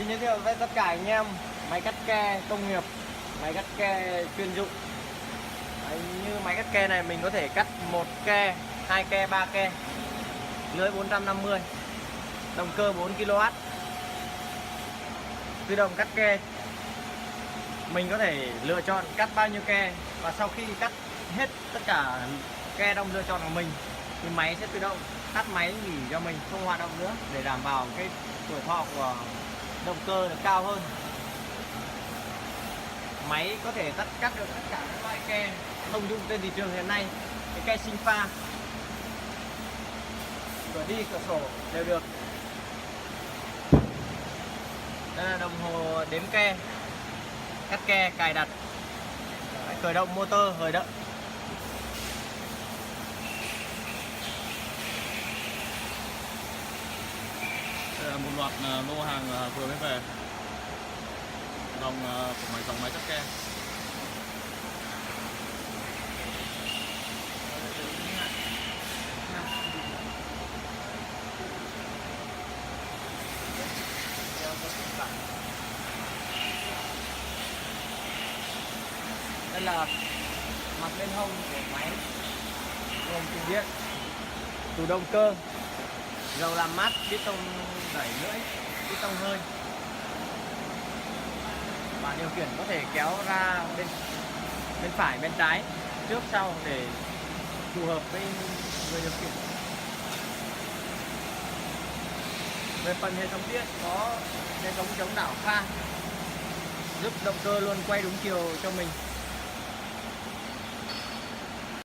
Xin giới thiệu với tất cả anh em máy cắt ke công nghiệp, máy cắt ke chuyên dụng. Đấy, như máy cắt ke này mình có thể cắt 1 ke, 2 ke, 3 ke, lưới 450, động cơ 4 kW, tự động cắt ke. Mình có thể lựa chọn cắt bao nhiêu ke, và sau khi cắt hết tất cả ke trong lựa chọn của mình thì máy sẽ tự động tắt máy, nghỉ cho mình không hoạt động nữa, để đảm bảo cái tuổi thọ của động cơ được cao hơn. Máy có thể cắt được tất cả các loại ke thông dụng trên thị trường hiện nay. Cái ke sinh pha, cửa đi cửa sổ đều được. Đây là đồng hồ đếm ke, cắt ke, cài đặt, khởi động motor, khởi động. Đây là một loạt lô hàng vừa mới về dòng của dòng máy cắt ke. Đây là mặt bên hông của máy, gồm cục điện, tủ động cơ, dầu làm mát, piston đẩy lưỡi, piston hơi. Và điều khiển có thể kéo ra bên phải, bên trái, trước sau để phù hợp với người điều khiển. Về phần hệ thống điện có hệ thống chống đảo pha, giúp động cơ luôn quay đúng chiều cho mình.